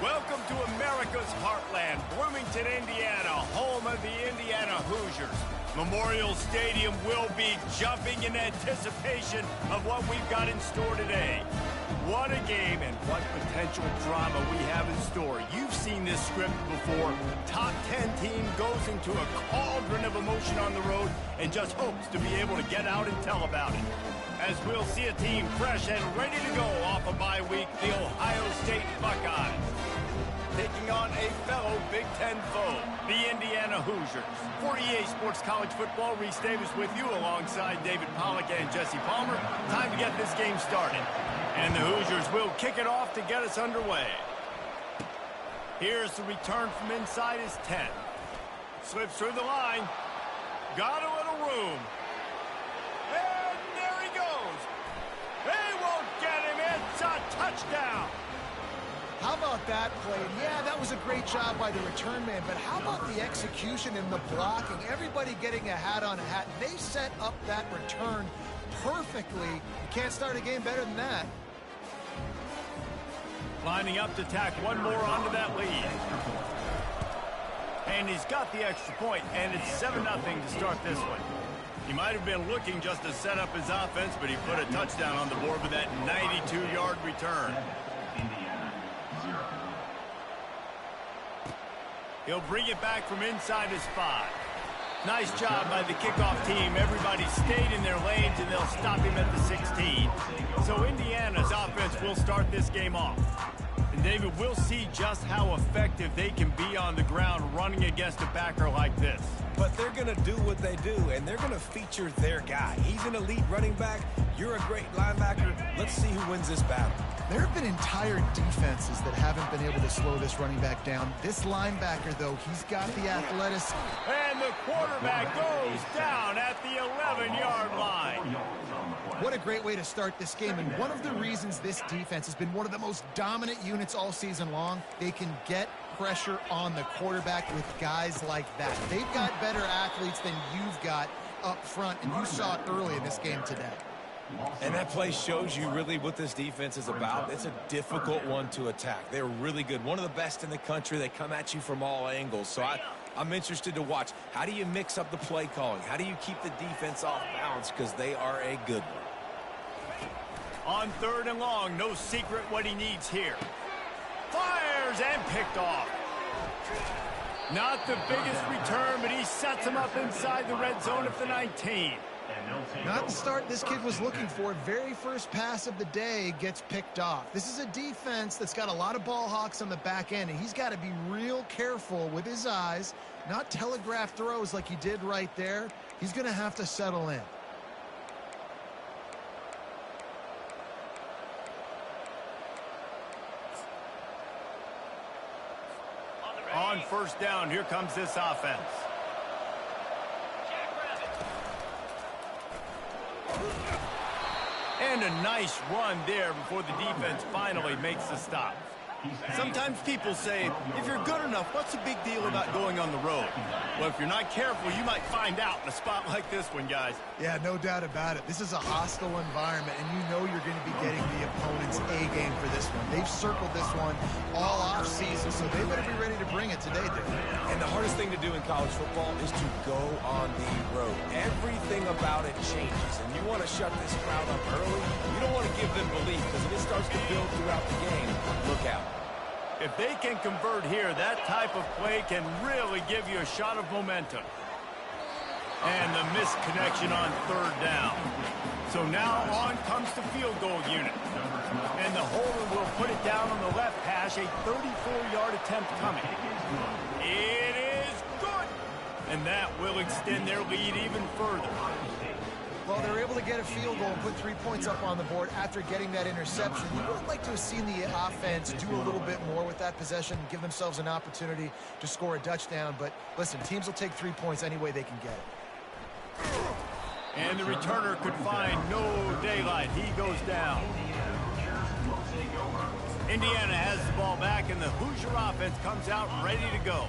Welcome to America's heartland, Bloomington, Indiana, home of the Indiana Hoosiers. Memorial Stadium will be jumping in anticipation of what we've got in store today. What a game and what potential drama we have in store. You've seen this script before. Top 10 team goes into a cauldron of emotion on the road and just hopes to be able to get out and tell about it. As we'll see a team fresh and ready to go off a bye week, the Ohio State Buckeyes, taking on a fellow Big Ten foe, the Indiana Hoosiers. For EA Sports College Football, Reese Davis with you alongside David Pollack and Jesse Palmer. Time to get this game started. And the Hoosiers will kick it off to get us underway. Here's the return from inside his 10. Slips through the line. Got a little room. And there he goes. They won't get him. It's a touchdown. How about that play? Yeah, that was a great job by the return man, but how about the execution and the blocking? Everybody getting a hat on a hat. They set up that return perfectly. You can't start a game better than that. Lining up to tack one more onto that lead. And he's got the extra point, and it's 7-0 to start this one. He might have been looking just to set up his offense, but he put a touchdown on the board with that 92-yard return. He'll bring it back from inside his 5. Nice job by the kickoff team. Everybody stayed in their lanes, and they'll stop him at the 16. So Indiana's offense will start this game off. And David, we'll see just how effective they can be on the ground running against a backer like this. But they're going to do what they do, and they're going to feature their guy. He's an elite running back. You're a great linebacker. Let's see who wins this battle. There have been entire defenses that haven't been able to slow this running back down. This linebacker, though, he's got the athleticism. And the quarterback goes down at the 11-yard line. What a great way to start this game. And one of the reasons this defense has been one of the most dominant units all season long, they can get pressure on the quarterback with guys like that. They've got better athletes than you've got up front, and you saw it early in this game today. And that play shows you really what this defense is about. It's a difficult one to attack. They're really good. One of the best in the country. They come at you from all angles. So I'm interested to watch. How do you mix up the play calling? How do you keep the defense off balance? Because they are a good one. On 3rd and long, no secret what he needs here. Fires and picked off. Not the biggest return, but he sets him up inside the red zone at the 19. Not the start this kid was looking for. Very first pass of the day gets picked off. This is a defense that's got a lot of ball hawks on the back end, and he's got to be real careful with his eyes, not telegraph throws like he did right there. He's going to have to settle in. On 1st down, here comes this offense. And a nice run there before the defense finally makes the stop. Sometimes people say, if you're good enough, what's the big deal about going on the road? Well, if you're not careful, you might find out in a spot like this one, guys. Yeah, no doubt about it. This is a hostile environment, and you know you're going to be getting the opponent's A game for this one. They've circled this one all off season, so they better be ready to bring it today, Dave. And the hardest thing to do in college football is to go on the road. Everything about it changes, and you want to shut this crowd up early. You don't want to give them belief, because if it starts to build throughout the game, look out. If they can convert here, that type of play can really give you a shot of momentum. And the missed connection on 3rd down. So now on comes the field goal unit. And the holder will put it down on the left hash, a 34-yard attempt coming. It is good! And that will extend their lead even further. Well, they're able to get a field goal and put 3 points up on the board after getting that interception. You would like to have seen the offense do a little bit more with that possession and give themselves an opportunity to score a touchdown. But listen, teams will take 3 points any way they can get it. And the returner could find no daylight. He goes down. Indiana has the ball back, and the Hoosier offense comes out ready to go.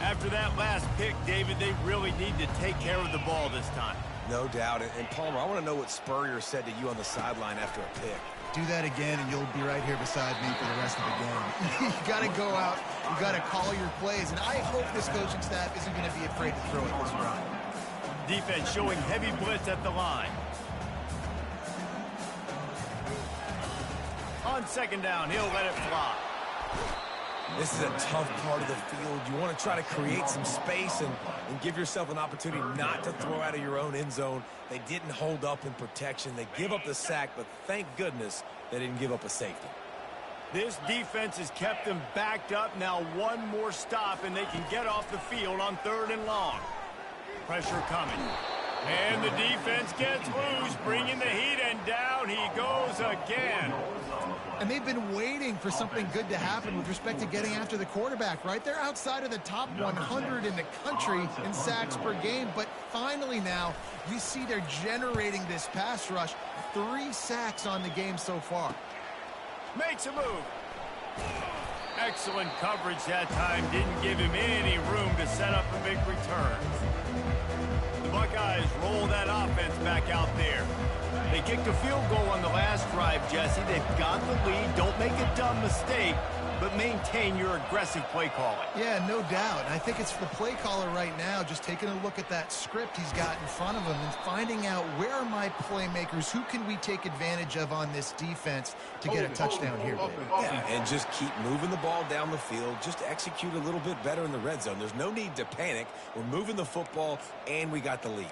After that last pick, David, they really need to take care of the ball this time. No doubt. And Palmer, I want to know what Spurrier said to you on the sideline after a pick. Do that again, and you'll be right here beside me for the rest of the game. You got to go out. You got to call your plays, and I hope this coaching staff isn't going to be afraid to throw it this run. Defense showing heavy blitz at the line. On second down, he'll let it fly. This is a tough part of the field. You want to try to create some space and give yourself an opportunity not to throw out of your own end zone. They didn't hold up in protection. They give up the sack, but thank goodness they didn't give up a safety. This defense has kept them backed up. Now one more stop, and they can get off the field on 3rd and long. Pressure coming. And the defense gets loose, bringing the heat, and down he goes again. And they've been waiting for something good to happen with respect to getting after the quarterback, right? They're outside of the top 100 in the country in sacks per game, but finally now we see they're generating this pass rush. 3 sacks on the game so far. Makes a move. Excellent coverage that time. Didn't give him any room to set up a big return. The Buckeyes roll that offense back out there. They kicked a field goal on the last drive, Jesse. They've got the lead. Don't make a dumb mistake, but maintain your aggressive play calling. Yeah, no doubt. And I think it's the play caller right now just taking a look at that script he's got in front of him and finding out where are my playmakers, who can we take advantage of on this defense to get a touchdown here. Yeah, and just keep moving the ball down the field. Just execute a little bit better in the red zone. There's no need to panic. We're moving the football, and we got the lead.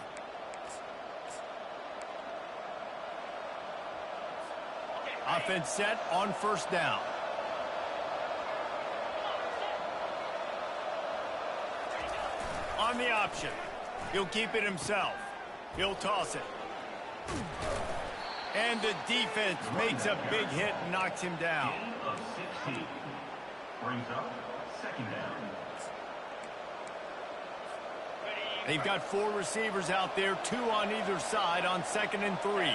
Offense set on 1st down. On the option. He'll keep it himself. He'll toss it. And the defense makes a big hit and knocks him down. Brings up 2nd down. They've got 4 receivers out there, 2 on either side on 2nd and 3.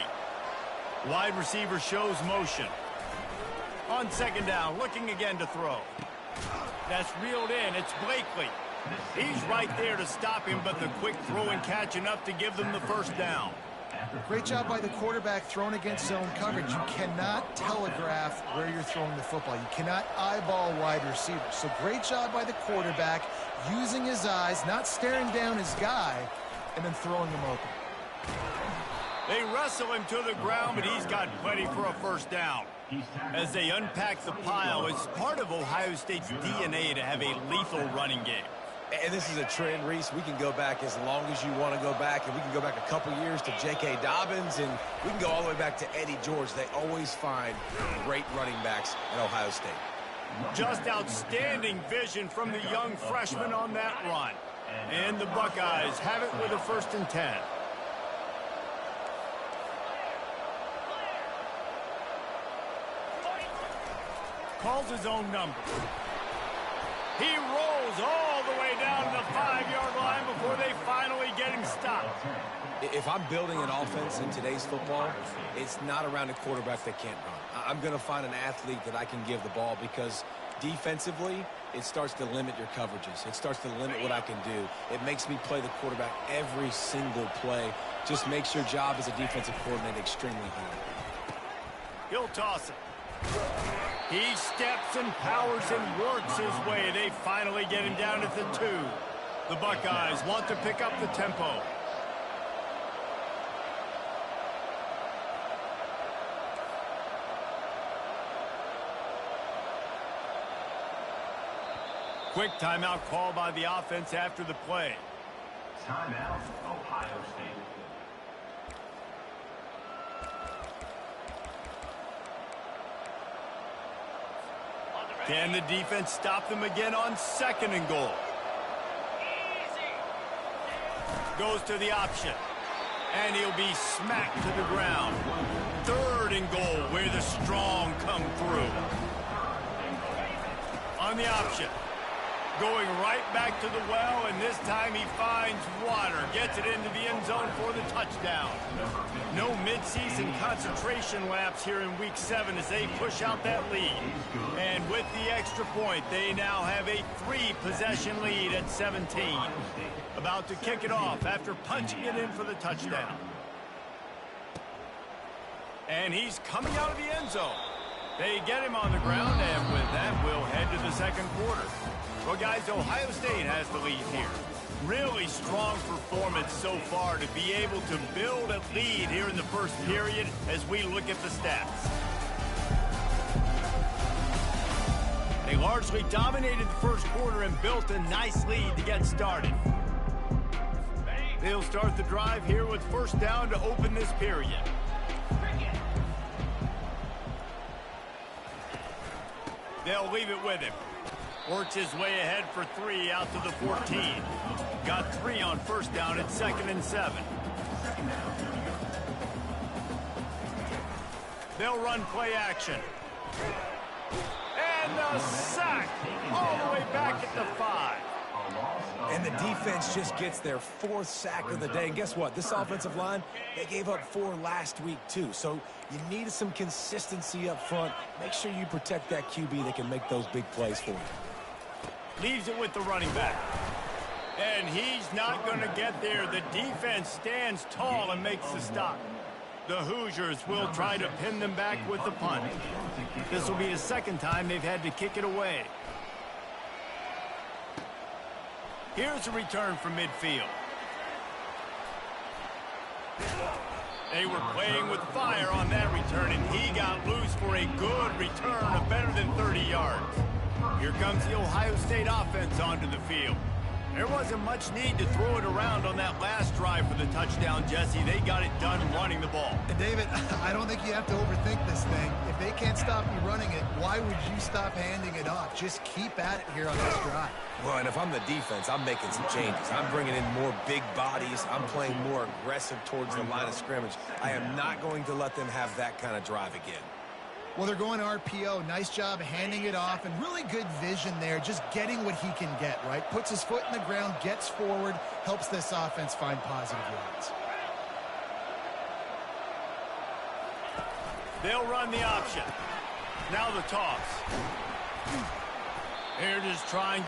Wide receiver shows motion. On 2nd down, looking again to throw. That's reeled in. It's Blakely. He's right there to stop him, but the quick throw and catch enough to give them the 1st down. Great job by the quarterback thrown against zone coverage. You cannot telegraph where you're throwing the football. You cannot eyeball wide receivers. So great job by the quarterback using his eyes, not staring down his guy, and then throwing him open. They wrestle him to the ground, but he's got plenty for a 1st down. As they unpack the pile, it's part of Ohio State's DNA to have a lethal running game. And this is a trend, Reese. We can go back as long as you want to go back, and we can go back a couple years to J.K. Dobbins, and we can go all the way back to Eddie George. They always find great running backs at Ohio State. Just outstanding vision from the young freshman on that run. And the Buckeyes have it with a 1st and 10. Calls his own number. He rolls all the way down to the 5-yard line before they finally get him stopped. If I'm building an offense in today's football, it's not around a quarterback that can't run. I'm going to find an athlete that I can give the ball because defensively, it starts to limit your coverages. It starts to limit what I can do. It makes me play the quarterback every single play. Just makes your job as a defensive coordinator extremely hard. He'll toss it. He steps and powers and works his way. They finally get him down at the 2. The Buckeyes want to pick up the tempo. Quick timeout call by the offense after the play. Timeout, Ohio State. Can the defense stop them again on 2nd and goal? Goes to the option. And he'll be smacked to the ground. 3rd and goal where the strong come through. On the option. Going right back to the well, and this time he finds water. Gets it into the end zone for the touchdown. No midseason concentration laps here in Week 7 as they push out that lead. And with the extra point, they now have a 3-possession lead at 17. About to kick it off after punching it in for the touchdown. And he's coming out of the end zone. They get him on the ground, and with that, we'll head to the second quarter. Well, guys, Ohio State has the lead here. Really strong performance so far to be able to build a lead here in the first period as we look at the stats. They largely dominated the first quarter and built a nice lead to get started. They'll start the drive here with first down to open this period. They'll leave it with him. Works his way ahead for 3 out to the 14. Got 3 on first down at 2nd and 7. They'll run play action. And a sack all the way back at the 5. And the defense just gets their 4th sack of the day. And guess what? This offensive line, they gave up 4 last week too. So you need some consistency up front. Make sure you protect that QB that can make those big plays for you. Leaves it with the running back. And he's not going to get there. The defense stands tall and makes the stop. The Hoosiers will try to pin them back with the punt. This will be the second time they've had to kick it away. Here's a return from midfield. They were playing with fire on that return, and he got loose for a good return of better than 30 yards. Here comes the Ohio State offense onto the field. There wasn't much need to throw it around on that last drive for the touchdown, Jesse. They got it done running the ball. And David, I don't think you have to overthink this thing. If they can't stop you running it, why would you stop handing it off? Just keep at it here on this drive. Well, and if I'm the defense, I'm making some changes. I'm bringing in more big bodies. I'm playing more aggressive towards the line of scrimmage. I am not going to let them have that kind of drive again. Well, they're going RPO. Nice job handing it off, and really good vision there, just getting what he can get, right? Puts his foot in the ground, gets forward, helps this offense find positive yards. They'll run the option. Now the toss. They're just trying.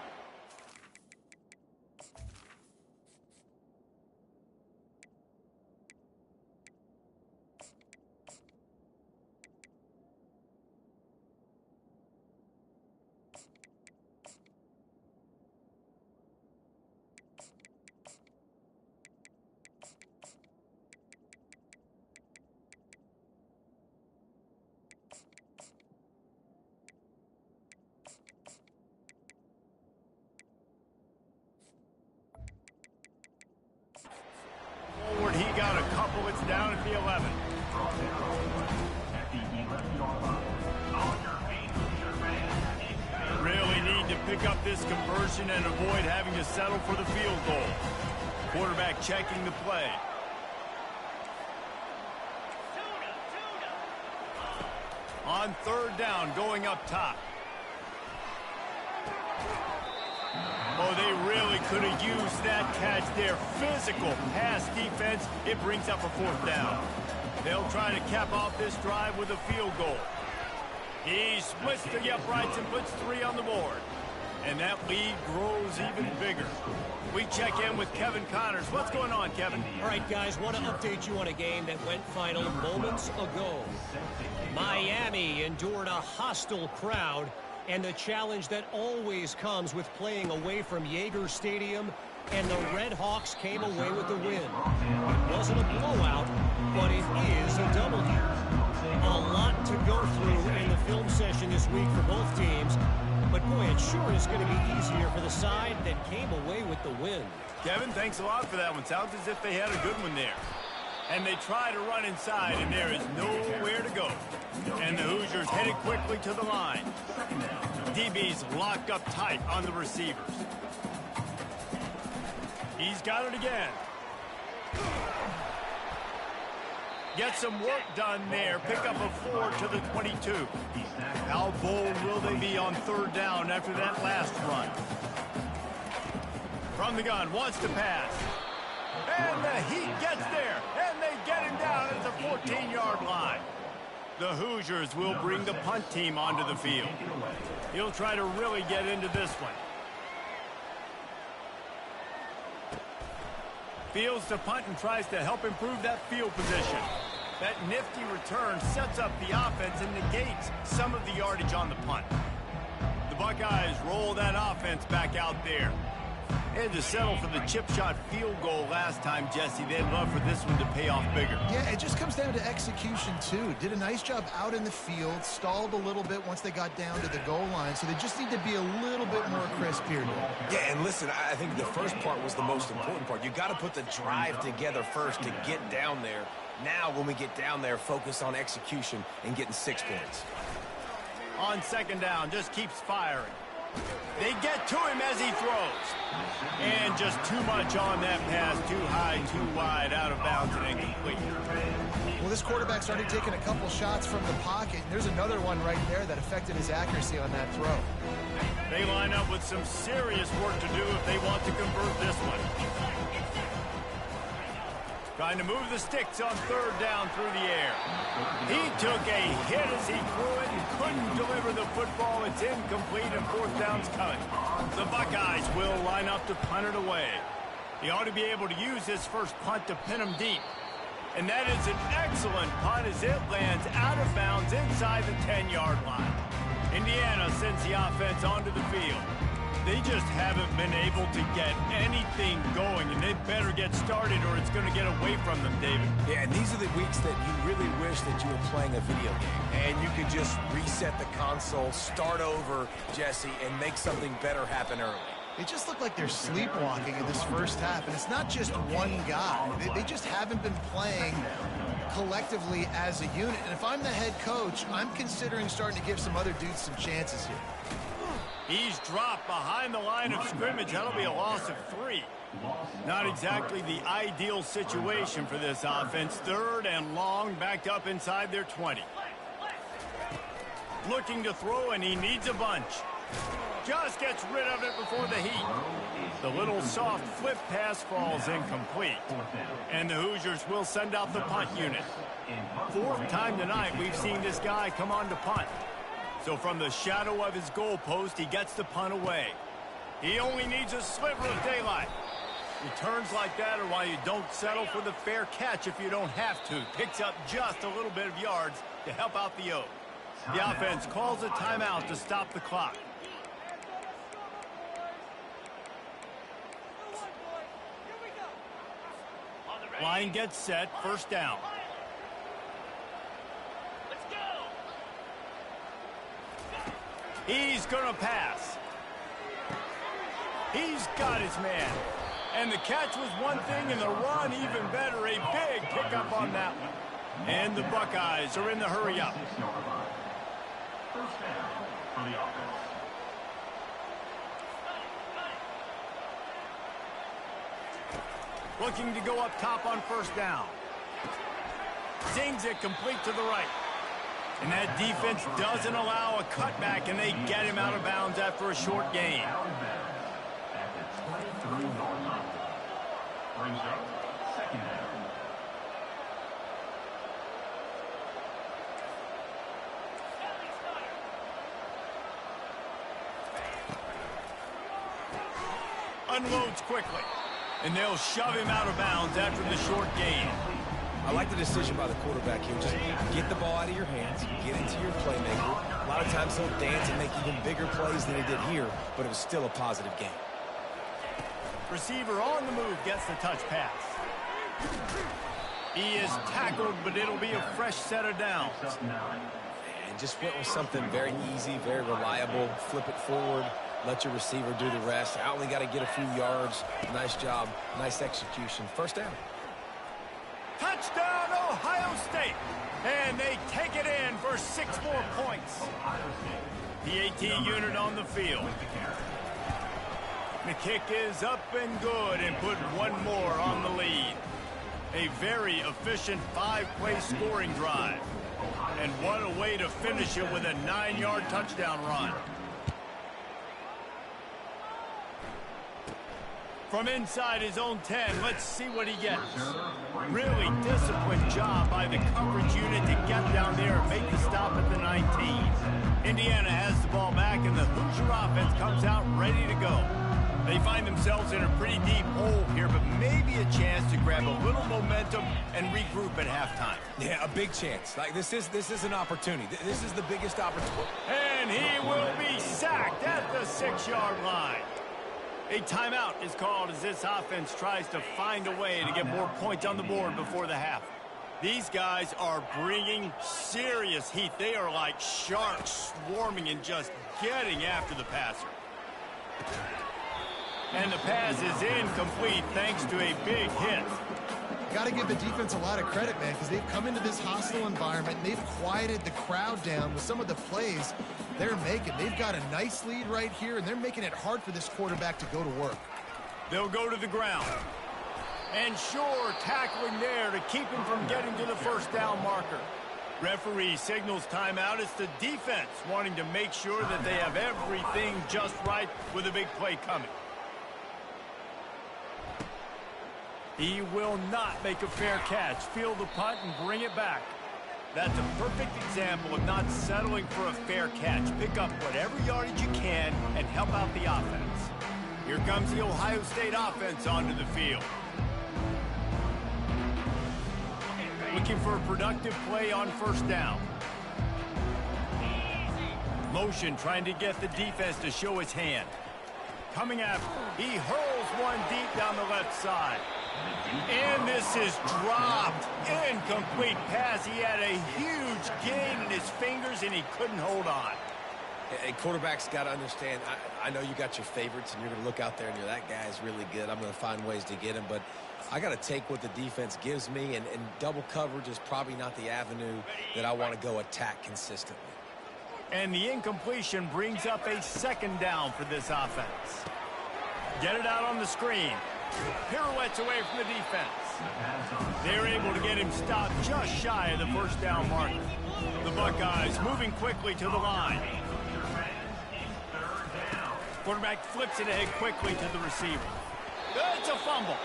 He got a couple. It's down at the 11. Really need to pick up this conversion and avoid having to settle for the field goal. Quarterback checking the play. On third down, going up top. Oh, they really could have used that catch there. Physical pass defense. It brings up a 4th down. They'll try to cap off this drive with a field goal. He splits the uprights and puts 3 on the board. And that lead grows even bigger. We check in with Kevin Connors. What's going on, Kevin? All right, guys, want to update you on a game that went final moments ago. Miami endured a hostile crowd and the challenge that always comes with playing away from Yager Stadium, and the Red Hawks came away with the win. It wasn't a blowout, but it is a W. A lot to go through in the film session this week for both teams, but boy, it sure is going to be easier for the side that came away with the win. Kevin, thanks a lot for that one. Sounds as if they had a good one there. And they try to run inside, and there is nowhere to go. And the Hoosiers headed quickly to the line. DB's locked up tight on the receivers. He's got it again. Get some work done there. Pick up a 4 to the 22. How bold will they be on third down after that last run? From the gun, wants to pass. And the Heat gets there, and they get him down at the 14-yard line. The Hoosiers will bring the punt team onto the field. He'll try to really get into this one. Fields the punt and tries to help improve that field position. That nifty return sets up the offense and negates some of the yardage on the punt. The Buckeyes roll that offense back out there. They had to settle for the chip shot field goal last time, Jesse. They'd love for this one to pay off bigger. Yeah, it just comes down to execution, too. Did a nice job out in the field, stalled a little bit once they got down to the goal line, so they just need to be a little bit more crisp here. Yeah, and listen, I think the first part was the most important part. You got to put the drive together first to get down there. Now, when we get down there, focus on execution and getting 6 points. On second down, just keeps firing. They get to him as he throws. And just too much on that pass. Too high, too wide, out of bounds, and incomplete. Well, this quarterback started taking a couple shots from the pocket. And there's another one right there that affected his accuracy on that throw. They line up with some serious work to do if they want to convert this one. Trying to move the sticks on third down through the air. He took a hit as he threw it and couldn't deliver the football. It's incomplete and fourth down's coming. The Buckeyes will line up to punt it away. He ought to be able to use his first punt to pin him deep. And that is an excellent punt as it lands out of bounds inside the 10-yard line. Indiana sends the offense onto the field. They just haven't been able to get anything going, and they better get started or it's going to get away from them, David. Yeah, and these are the weeks that you really wish that you were playing a video game, and you could just reset the console, start over, Jesse, and make something better happen early. It just looked like they're sleepwalking in this first half, and it's not just one guy. They just haven't been playing collectively as a unit, and if I'm the head coach, I'm considering starting to give some other dudes some chances here. He's dropped behind the line of scrimmage. That'll be a loss of 3. Not exactly the ideal situation for this offense. Third and long, backed up inside their 20. Looking to throw, and he needs a bunch. Just gets rid of it before the heat. The little soft flip pass falls incomplete. And the Hoosiers will send out the punt unit. Fourth time tonight we've seen this guy come on to punt. So from the shadow of his goalpost, he gets the punt away. He only needs a sliver of daylight. Returns like that are why you don't settle for the fair catch if you don't have to. Picks up just a little bit of yards to help out the Oak. The offense calls a timeout to stop the clock. Line gets set, first down. He's going to pass. He's got his man. And the catch was one thing, and the run even better. A big pickup on that one. And the Buckeyes are in the hurry-up. First down for the offense. Looking to go up top on first down. Zings it complete to the right. And that defense doesn't allow a cutback, and they get him out of bounds after a short gain. Out of bounds at the 23-yard line. Brings up second down. Unloads quickly. And they'll shove him out of bounds after the short gain. I like the decision by the quarterback here. Just get the ball out of your hands, get it to your playmaker. A lot of times he'll dance and make even bigger plays than he did here, but it was still a positive game. Receiver on the move gets the touch pass. He is tackled, but it'll be a fresh set of downs. And just went with something very easy, very reliable. Flip it forward, let your receiver do the rest. I only got to get a few yards. Nice job, nice execution. First down. Touchdown, Ohio State. And they take it in for 6 more points. The AT unit on the field. The kick is up and good and put one more on the lead. A very efficient 5-play scoring drive. And what a way to finish it with a 9-yard touchdown run. From inside his own 10, let's see what he gets. Really disciplined job by the coverage unit to get down there and make the stop at the 19. Indiana has the ball back, and the Hoosier offense comes out ready to go. They find themselves in a pretty deep hole here, but maybe a chance to grab a little momentum and regroup at halftime. Yeah, a big chance. Like, this is an opportunity. This is the biggest opportunity. And he will be sacked at the 6-yard line. A timeout is called as this offense tries to find a way to get more points on the board before the half. These guys are bringing serious heat. They are like sharks swarming and just getting after the passer. And the pass is incomplete thanks to a big hit. Got to give the defense a lot of credit, man, because they've come into this hostile environment and they've quieted the crowd down with some of the plays they're making. They've got a nice lead right here, and they're making it hard for this quarterback to go to work. They'll go to the ground. And sure, tackling there to keep him from getting to the first down marker. Referee signals timeout. It's the defense wanting to make sure that they have everything just right with a big play coming. He will not make a fair catch. Field the punt and bring it back. That's a perfect example of not settling for a fair catch. Pick up whatever yardage you can and help out the offense. Here comes the Ohio State offense onto the field. Looking for a productive play on first down. Motion trying to get the defense to show his hand. Coming after, he hurls one deep down the left side. And this is dropped. Incomplete pass. He had a huge gain in his fingers, and he couldn't hold on. A quarterback's got to understand, I know you got your favorites, and you're going to look out there and you're, that guy's really good. I'm going to find ways to get him, but I got to take what the defense gives me, and double coverage is probably not the avenue that I want to go attack consistently. And the incompletion brings up a second down for this offense. Get it out on the screen. Pirouettes away from the defense. They're able to get him stopped just shy of the first down marker. The Buckeyes moving quickly to the line. Quarterback flips it ahead quickly to the receiver. It's a fumble.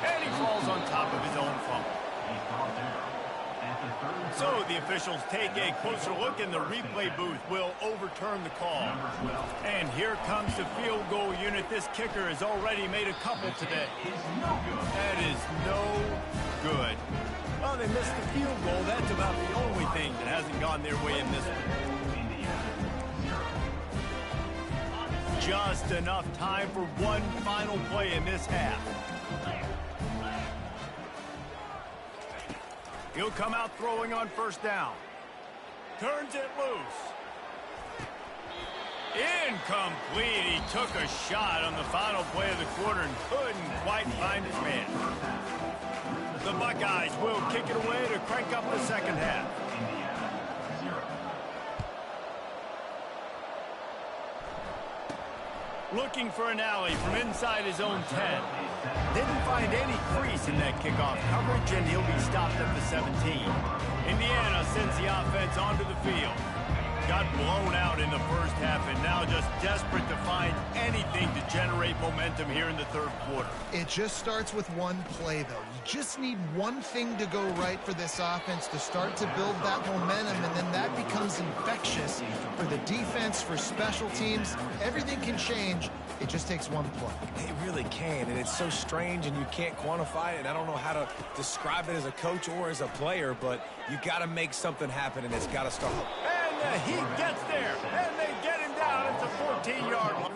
And he falls on top of his own fumble. So the officials take a closer look, and the replay booth will overturn the call. And here comes the field goal unit. This kicker has already made a couple today. That is no good. Well, they missed the field goal. That's about the only thing that hasn't gone their way in this one. Just enough time for one final play in this half. He'll come out throwing on first down. Turns it loose. Incomplete. He took a shot on the final play of the quarter and couldn't quite find his man. The Buckeyes will kick it away to crank up the second half. Looking for an alley from inside his own 10. Didn't find any crease in that kickoff coverage, and he'll be stopped at the 17. Indiana sends the offense onto the field. Got blown out in the first half, and now just desperate to find anything to generate momentum here in the third quarter. It just starts with one play, though. You just need one thing to go right for this offense to start to build that momentum, and then that becomes infectious for the defense, for special teams. Everything can change. It just takes one play. It really can, and it's so strange, and you can't quantify it, and I don't know how to describe it as a coach or as a player, but you got to make something happen, and it's got to start. And the heat gets there, and they get him down at the 14-yard line.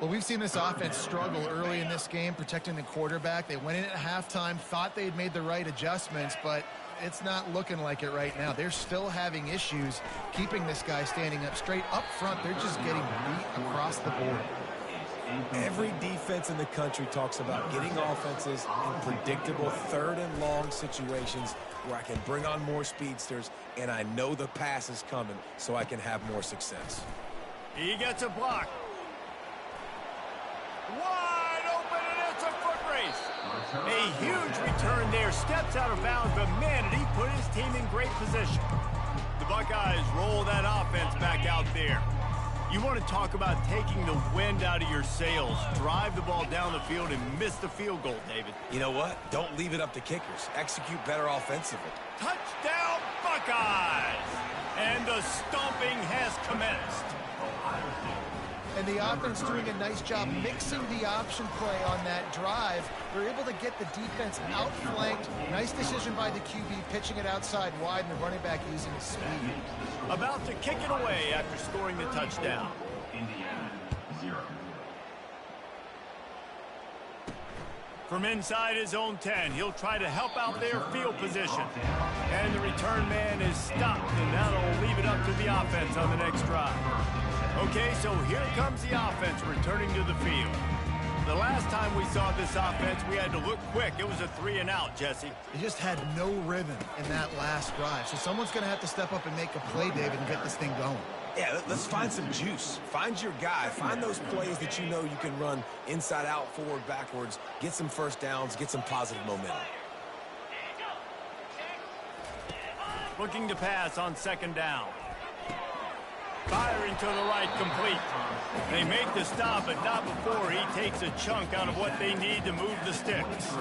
Well, we've seen this offense struggle early in this game, protecting the quarterback. They went in at halftime, thought they'd made the right adjustments, but it's not looking like it right now. They're still having issues keeping this guy standing up straight. Up front, they're just getting beat across the board. Every defense in the country talks about getting offenses in predictable third and long situations where I can bring on more speedsters and I know the pass is coming so I can have more success. He gets a block. Wide open, and it's a foot race. A huge return there. Steps out of bounds, but man, did he put his team in great position. The Buckeyes roll that offense back out there. You want to talk about taking the wind out of your sails. Drive the ball down the field and miss the field goal, David. You know what? Don't leave it up to kickers. Execute better offensively. Touchdown, Buckeyes! And the stomping has commenced. And the offense doing a nice job mixing the option play on that drive. They're able to get the defense outflanked. Nice decision by the QB, pitching it outside wide, and the running back using his speed. About to kick it away after scoring the touchdown. Indiana 0. From inside his own 10, he'll try to help out their field position. And the return man is stopped, and that'll leave it up to the offense on the next drive. Okay, so here comes the offense returning to the field. The last time we saw this offense, we had to look quick. It was a 3-and-out, Jesse. They just had no rhythm in that last drive. So someone's going to have to step up and make a play, David, and get this thing going. Yeah, let's find some juice. Find your guy. Find those plays that you know you can run inside out, forward, backwards. Get some first downs. Get some positive momentum. Looking to pass on second down. Firing to the right, complete. They make the stop, but not before he takes a chunk out of what they need to move the sticks.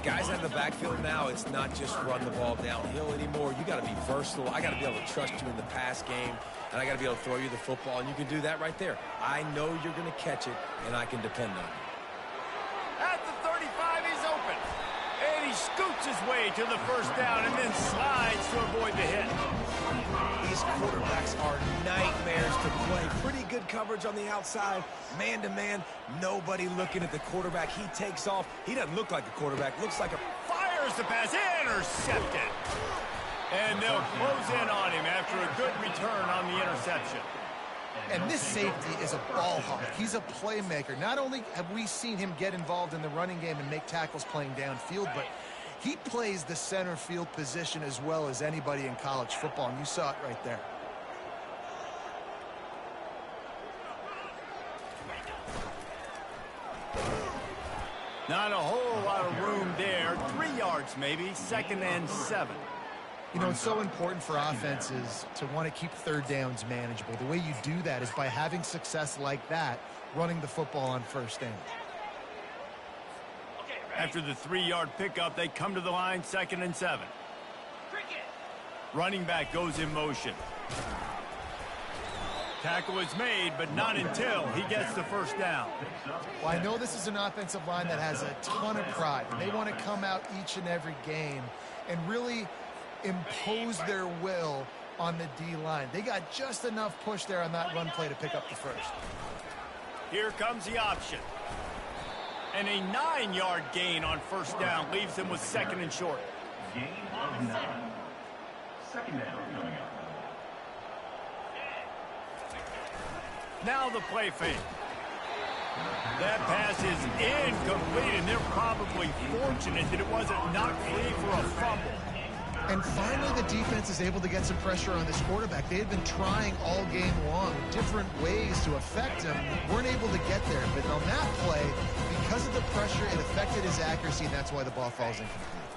Guys out of the backfield now, it's not just run the ball downhill anymore. You got to be versatile. I got to be able to trust you in the pass game, and I got to be able to throw you the football, and you can do that right there. I know you're going to catch it, and I can depend on you. At the 35, he's open. And he scoots his way to the first down and then slides to avoid the hit. These quarterbacks are nightmares to play. Pretty good coverage on the outside. Man-to-man, nobody looking at the quarterback. He takes off. He doesn't look like a quarterback. Looks like a... Fires the pass. Intercepted. And they'll close in on him after a good return on the interception. And this safety is a ball hawk. He's a playmaker. Not only have we seen him get involved in the running game and make tackles playing downfield, but he plays the center field position as well as anybody in college football, and you saw it right there. Not a whole lot of room there. 3 yards maybe. 2nd and 7. You know, it's so important for offenses to want to keep third downs manageable. The way you do that is by having success like that, running the football on first down. After the 3-yard pickup, they come to the line, 2nd and 7. Running back goes in motion. Tackle is made, but not until he gets the first down. Well, I know this is an offensive line that has a ton of pride. They want to come out each and every game and really impose their will on the D-line. They got just enough push there on that run play to pick up the first. Here comes the option. And a 9-yard gain on first down leaves them with 2nd and short. Gain of 9. 2nd down coming up. Now the play fake. That pass is incomplete, and they're probably fortunate that it wasn't knocked free for a fumble. And finally, the defense is able to get some pressure on this quarterback. They had been trying all game long different ways to affect him. Weren't able to get there. But on that play, because of the pressure, it affected his accuracy, and that's why the ball falls incomplete.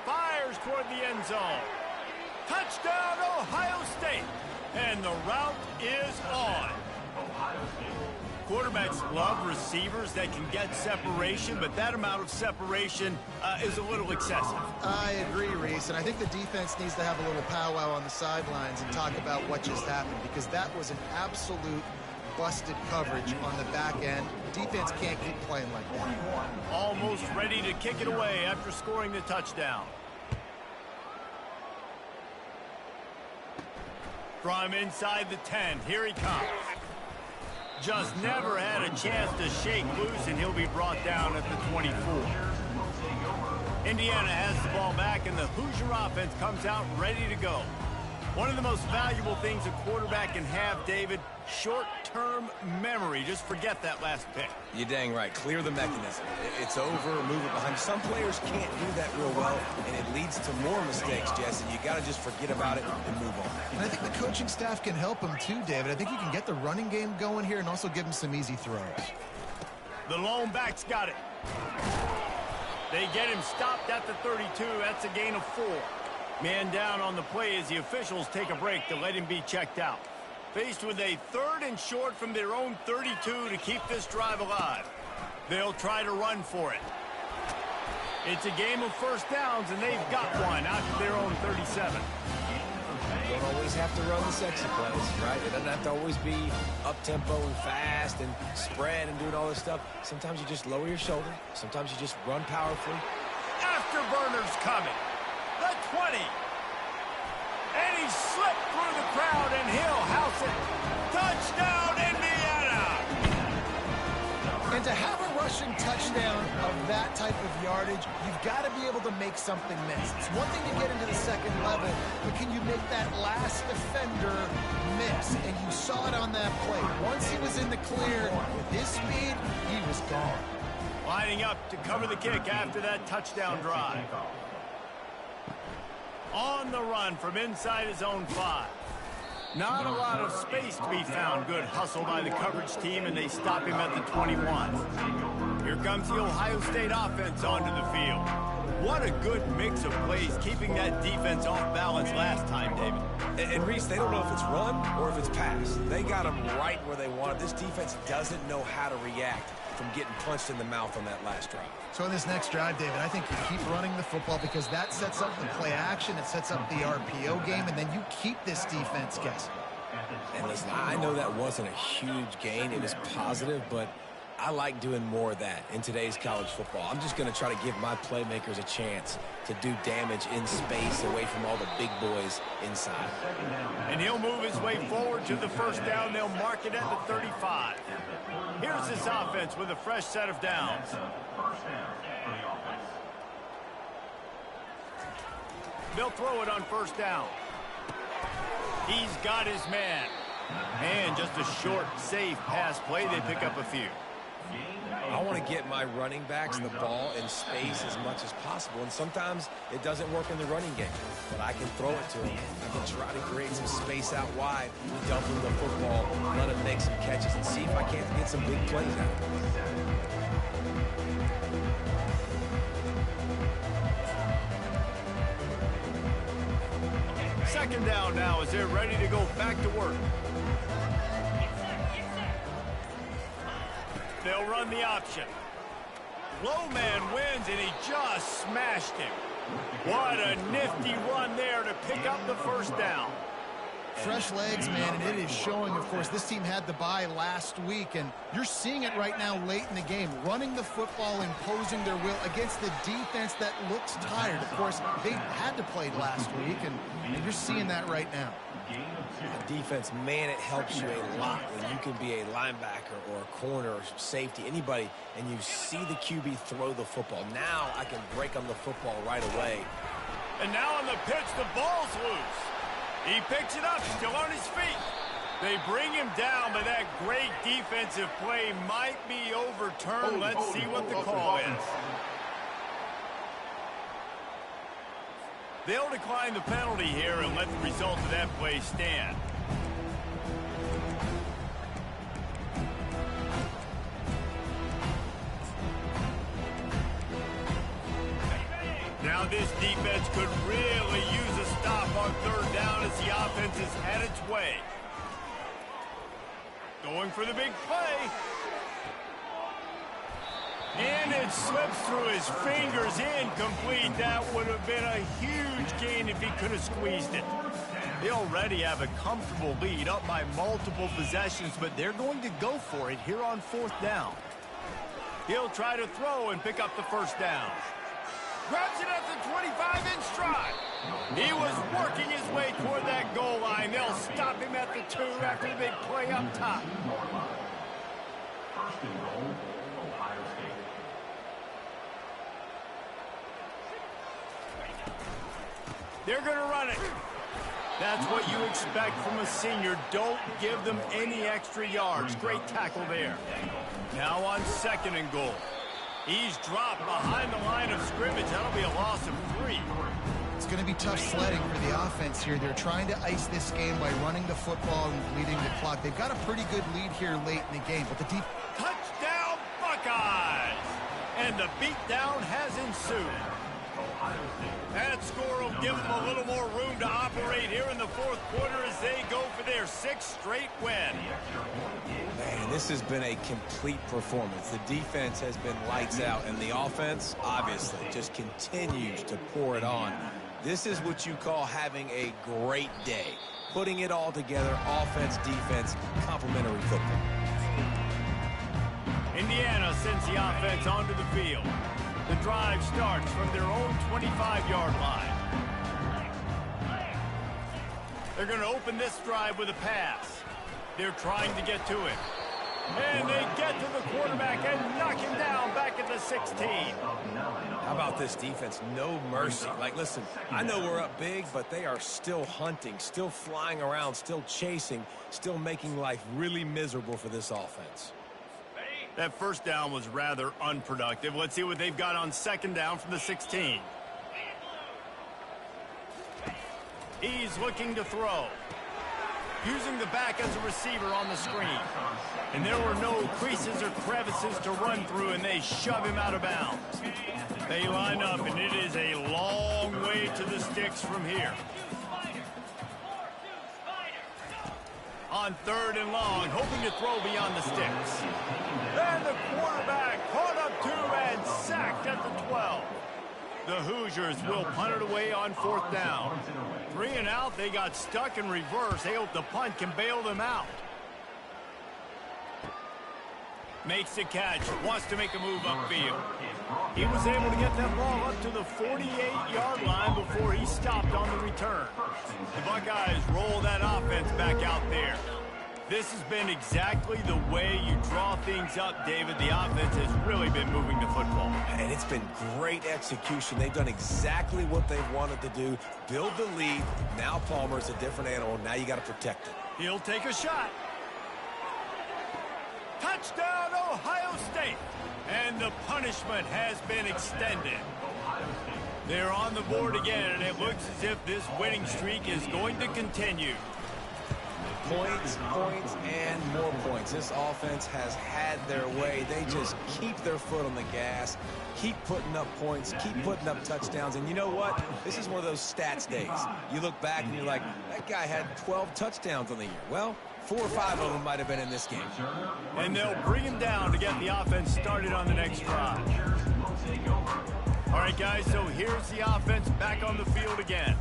Fires toward the end zone. Touchdown, Ohio State. And the route is on. Ohio State. Quarterbacks love receivers that can get separation, but that amount of separation is a little excessive. I agree, Reese, and I think the defense needs to have a little powwow on the sidelines and talk about what just happened, because that was an absolute busted coverage on the back end. Defense can't keep playing like that. Almost ready to kick it away after scoring the touchdown. From inside the 10, here he comes. Just never had a chance to shake loose, and he'll be brought down at the 24. Indiana has the ball back, and the Hoosier offense comes out ready to go. One of the most valuable things a quarterback can have, David, short-term memory. Just forget that last pick. You're dang right. Clear the mechanism. It's over, move it behind you. Some players can't do that real well, and it leads to more mistakes, Jesse. You got to just forget about it and move on. And I think the coaching staff can help him too, David. I think you can get the running game going here and also give him some easy throws. The lone back's got it. They get him stopped at the 32. That's a gain of 4. Man down on the play as the officials take a break to let him be checked out. Faced with a 3rd and short from their own 32 to keep this drive alive. They'll try to run for it. It's a game of first downs, and they've got one out to their own 37. You don't always have to run the sexy plays, right? It doesn't have to always be up-tempo and fast and spread and doing all this stuff. Sometimes you just lower your shoulder. Sometimes you just run powerfully. Afterburners coming. The 20. And he slipped through the crowd, and he'll house it. Touchdown, Indiana! And to have a rushing touchdown of that type of yardage, you've got to be able to make something miss. It's one thing to get into the second level, but can you make that last defender miss? And you saw it on that play. Once he was in the clear, with his speed, he was gone. Lining up to cover the kick after that touchdown drive. On the run from inside his own 5. Not a lot of space to be found. Good hustle by the coverage team, and they stop him at the 21. Here comes the Ohio State offense onto the field. What a good mix of plays, keeping that defense off balance last time, David. And Reese, they don't know if it's run or if it's pass. They got them right where they want it. This defense doesn't know how to react from getting punched in the mouth on that last drive. So in this next drive, David, I think you keep running the football because that sets up the play action, it sets up the RPO game, and then you keep this defense guessing. And listen, I know that wasn't a huge gain. It was positive, but I like doing more of that in today's college football. I'm just going to try to give my playmakers a chance to do damage in space away from all the big boys inside. And he'll move his way forward to the first down. They'll mark it at the 35. Here's this offense with a fresh set of downs. They'll throw it on first down. He's got his man. And just a short, safe pass play. They pick up a few. I want to get my running backs the ball in space as much as possible, and sometimes it doesn't work in the running game, but I can throw it to them. I can try to create some space out wide, dump him the football, let him make some catches, and see if I can't get some big plays out of him. Second down now as they're ready to go back to work. They'll run the option. Low man wins, and he just smashed him. What a nifty run there to pick up the first down. Fresh legs, man, and it is showing, of course, this team had the bye last week, and you're seeing it right now late in the game, running the football, imposing their will against the defense that looks tired. Of course, they had to play last week, and you're seeing that right now. Defense, man, it helps you a lot when you can be a linebacker or a corner or safety, anybody, and you see the QB throw the football. Now I can break on the football right away. And now on the pitch, the ball's loose. He picks it up, still on his feet. They bring him down, but that great defensive play might be overturned. Let's see what the call is. They'll decline the penalty here and let the result of that play stand. Now this defense could really use a stop on third down as the offense is at its way. Going for the big play. And it slips through his fingers, incomplete. That would have been a huge gain if he could have squeezed it. They already have a comfortable lead, up by multiple possessions, but they're going to go for it here on fourth down. He'll try to throw and pick up the first down. Grabs it at the 25 in stride. He was working his way toward that goal line. They'll stop him at the 2 after the big play up top. First and goal, Ohio State. They're going to run it. That's what you expect from a senior. Don't give them any extra yards. Great tackle there. Now on 2nd and goal. He's dropped behind the line of scrimmage. That'll be a loss of 3. It's going to be tough sledding for the offense here. They're trying to ice this game by running the football and bleeding the clock. They've got a pretty good lead here late in the game, but the deep... Touchdown, Buckeyes! And the beatdown has ensued. That score will give them a little more room to operate here in the 4th quarter as they go for their 6th straight win. Man, this has been a complete performance. The defense has been lights out, and the offense, obviously, just continues to pour it on. This is what you call having a great day. Putting it all together, offense, defense, complementary football. Indiana sends the offense onto the field. The drive starts from their own 25-yard line. They're going to open this drive with a pass. They're trying to get to it. And they get to the quarterback and knock him down back at the 16. How about this defense? No mercy. Like, listen, I know we're up big, but they are still hunting, still flying around, still chasing, still making life really miserable for this offense. That first down was rather unproductive. Let's see what they've got on 2nd down from the 16. He's looking to throw. Using the back as a receiver on the screen. And there were no creases or crevices to run through, and they shove him out of bounds. They line up, and it is a long way to the sticks from here. On 3rd and long, hoping to throw beyond the sticks. And the quarterback caught up to and sacked at the 12. The Hoosiers will punt it away on 4th down. 3 and out, they got stuck in reverse. They hope the punt can bail them out. Makes the catch, wants to make a move upfield. He was able to get that ball up to the 48-yard line before he stopped on the return. The Buckeyes roll that offense back out there. This has been exactly the way you draw things up, David. The offense has really been moving the football. And it's been great execution. They've done exactly what they've wanted to do. Build the lead. Now Palmer's a different animal. Now you got to protect it. He'll take a shot. Touchdown, Ohio State. And the punishment has been extended. They're on the board again, and it looks as if this winning streak is going to continue. Points, points, and more points. This offense has had their way. They just keep their foot on the gas, keep putting up points, keep putting up touchdowns. And you know what? This is one of those stats days. You look back and you're like, that guy had 12 touchdowns on the year. Well, 4 or 5 of them might have been in this game. And they'll bring him down to get the offense started on the next drive. All right, guys, so here's the offense back on the field again.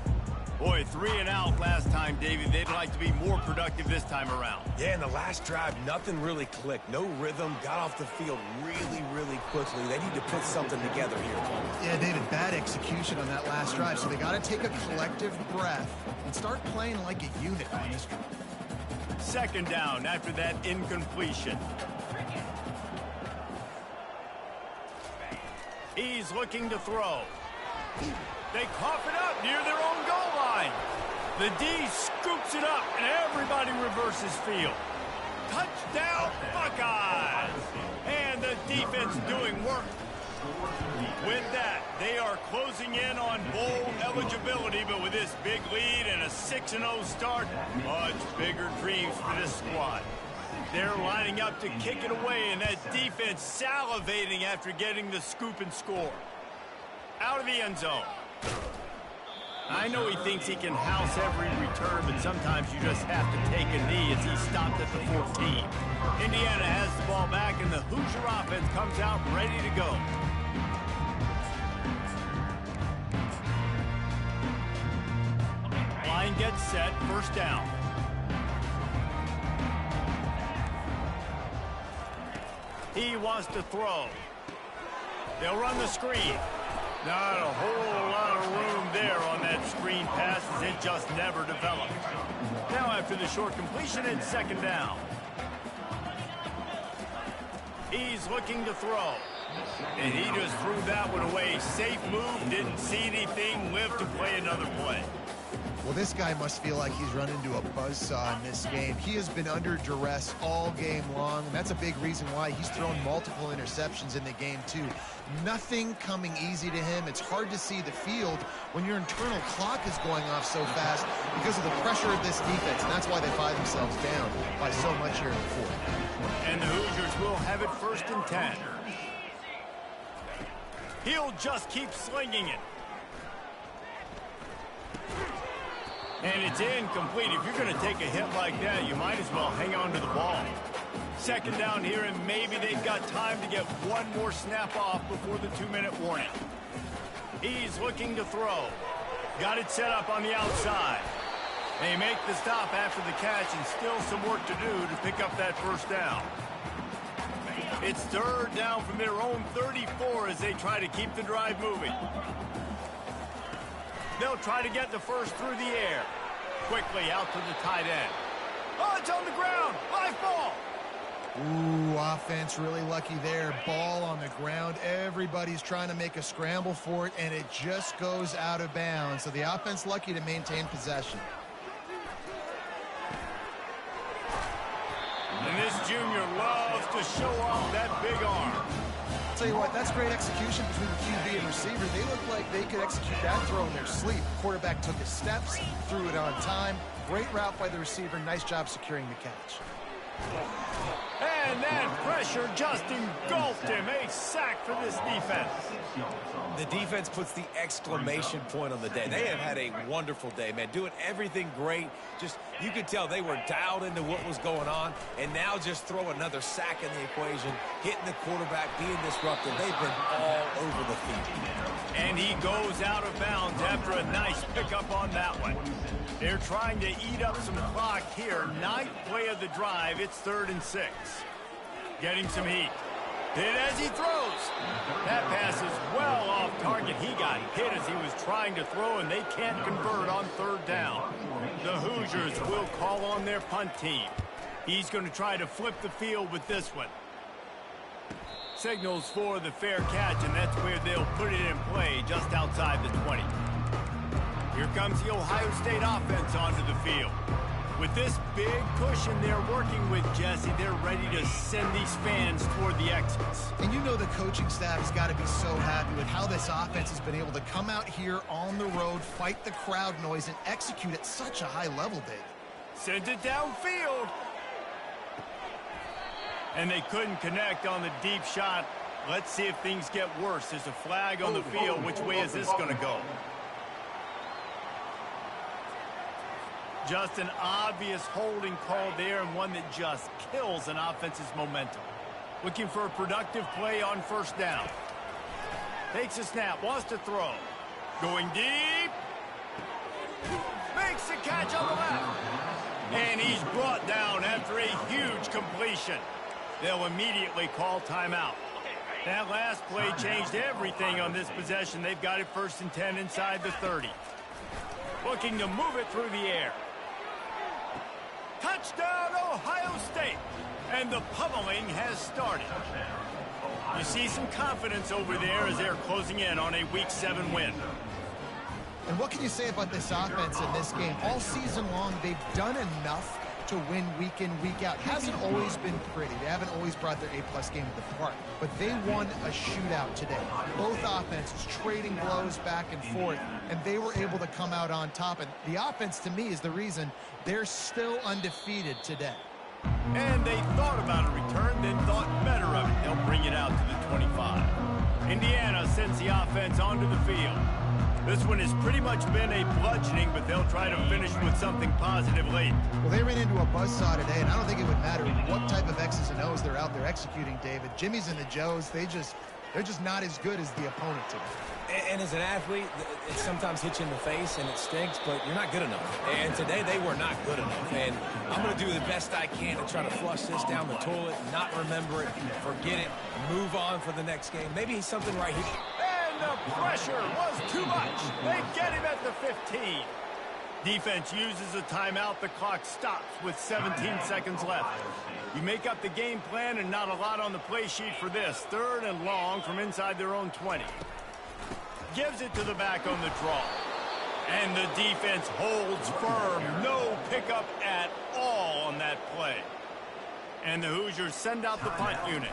Boy, 3 and out last time, David. They'd like to be more productive this time around. Yeah, in the last drive, nothing really clicked. No rhythm, got off the field really, really quickly. They need to put something together here. Yeah, David, bad execution on that last drive, so they got to take a collective breath and start playing like a unit on this drive. 2nd down after that incompletion. He's looking to throw. They cough it up near their own goal line. The D scoops it up, and everybody reverses field. Touchdown, Buckeyes! And the defense doing work. With that, they are closing in on bowl eligibility, but with this big lead and a 6-0 start, much bigger dreams for this squad. They're lining up to kick it away, and that defense salivating after getting the scoop and score. Out of the end zone. I know he thinks he can house every return, but sometimes you just have to take a knee as he stopped at the 14. Indiana has the ball back, and the Hoosier offense comes out ready to go. Line gets set, 1st down. He wants to throw. They'll run the screen. Not a whole lot of room there on that screen pass as it just never developed. Now after the short completion, it's 2nd down. He's looking to throw. And he just threw that one away. Safe move, didn't see anything, lived to play another play. Well, this guy must feel like he's run into a buzzsaw in this game. He has been under duress all game long, and that's a big reason why he's thrown multiple interceptions in the game, too. Nothing coming easy to him. It's hard to see the field when your internal clock is going off so fast because of the pressure of this defense, and that's why they find themselves down by so much here in the fourth. And the Hoosiers will have it 1st and 10. He'll just keep slinging it. And it's incomplete. If you're going to take a hit like that, you might as well hang on to the ball. 2nd down here, and maybe they've got time to get one more snap off before the 2-minute warning. He's looking to throw. Got it set up on the outside. They make the stop after the catch, and still some work to do to pick up that 1st down. It's 3rd down from their own 34 as they try to keep the drive moving. They'll try to get the 1st through the air. Quickly out to the tight end. Oh, it's on the ground. Live ball. Ooh, offense really lucky there. Ball on the ground. Everybody's trying to make a scramble for it, and it just goes out of bounds. So the offense lucky to maintain possession. And this junior loves to show off that big arm. I'll tell you what, that's great execution between the QB and receiver. They look like they could execute that throw in their sleep. Quarterback took his steps, threw it on time. Great route by the receiver. Nice job securing the catch. And that pressure just engulfed him. A sack for this defense. The defense puts the exclamation point on the day. They have had a wonderful day, man. Doing everything great. Just, you could tell they were dialed into what was going on. And now just throw another sack in the equation. Hitting the quarterback, being disruptive. They've been all over the field. And he goes out of bounds after a nice pickup on that one. They're trying to eat up some clock here. 9th play of the drive. It's 3rd and 6. Getting some heat. Hit as he throws. That pass is well off target. He got hit as he was trying to throw, and they can't convert on 3rd down. The Hoosiers will call on their punt team. He's going to try to flip the field with this one. Signals for the fair catch, and that's where they'll put it in play, just outside the 20. Here comes the Ohio State offense onto the field. With this big cushion they're working with, Jesse, they're ready to send these fans toward the exits. And you know the coaching staff has got to be so happy with how this offense has been able to come out here on the road, fight the crowd noise, and execute at such a high level, David. Sent it downfield. And they couldn't connect on the deep shot. Let's see if things get worse. There's a flag on the field. Which way is this going to go? Just an obvious holding call there, and one that just kills an offense's momentum. Looking for a productive play on 1st down. Takes a snap, wants to throw. Going deep. Makes the catch on the left. And he's brought down after a huge completion. They'll immediately call timeout. That last play changed everything on this possession. They've got it 1st and 10 inside the 30. Looking to move it through the air. Touchdown, Ohio State. And the pummeling has started. You see some confidence over there as they're closing in on a Week 7 win. And what can you say about this offense in this game? All season long, they've done enough to win week in, week out. Hasn't always been pretty. They haven't always brought their A-plus game to the park. But they won a shootout today. Both offenses trading blows back and forth, and they were able to come out on top. And the offense, to me, is the reason they're still undefeated today. And they thought about a return, then thought better of it. They'll bring it out to the 25. Indiana sends the offense onto the field. This one has pretty much been a bludgeoning, but they'll try to finish with something positive late. Well, they ran into a buzzsaw today, and I don't think it would matter what type of X's and O's they're out there executing, David. Jimmy's and the Joes, they're just not as good as the opponent today. And as an athlete, it sometimes hits you in the face and it stinks, but you're not good enough. And today they were not good enough. And I'm going to do the best I can to try to flush this down the toilet, not remember it, forget it, move on for the next game. Maybe something right here. And the pressure was too much. They get him at the 15. Defense uses a timeout. The clock stops with 17 seconds left. You make up the game plan and not a lot on the play sheet for this. 3rd and long from inside their own 20. Gives it to the back on the draw. And the defense holds firm. No pickup at all on that play. And the Hoosiers send out the punt unit.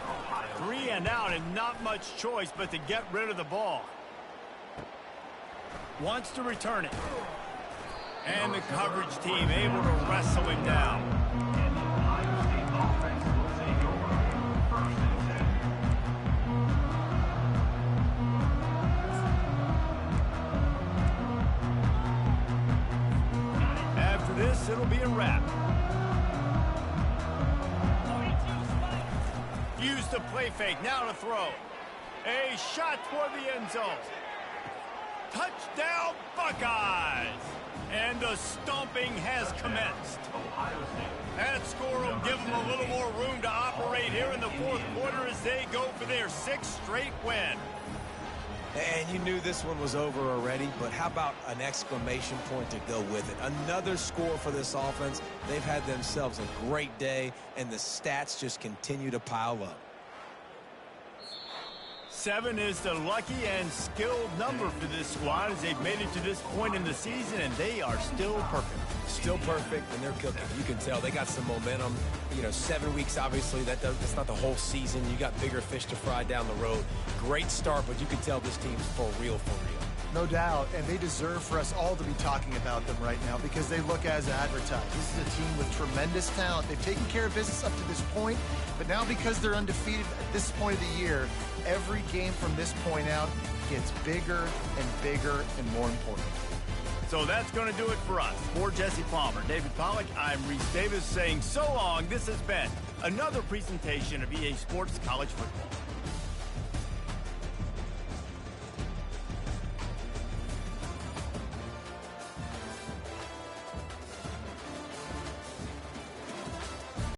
3 and out and not much choice but to get rid of the ball. Wants to return it. And the coverage team able to wrestle him down. After this, it'll be a wrap. Use the play fake, now to throw. A shot toward the end zone. Touchdown, Buckeyes! And the stomping has commenced. That score will give them a little more room to operate here in the 4th quarter as they go for their 6th straight win. And you knew this one was over already, but how about an exclamation point to go with it? Another score for this offense. They've had themselves a great day, and the stats just continue to pile up. 7 is the lucky and skilled number for this squad as they've made it to this point in the season, and they are still perfect. Still perfect, and they're cooking. You can tell they got some momentum. You know, 7 weeks, obviously, that's not the whole season. You got bigger fish to fry down the road. Great start, but you can tell this team's for real, for real. No doubt, and they deserve for us all to be talking about them right now because they look as advertised. This is a team with tremendous talent. They've taken care of business up to this point, but now because they're undefeated at this point of the year, every game from this point out gets bigger and bigger and more important. So that's going to do it for us. For Jesse Palmer, David Pollack, I'm Reese Davis saying so long. This has been another presentation of EA Sports College Football.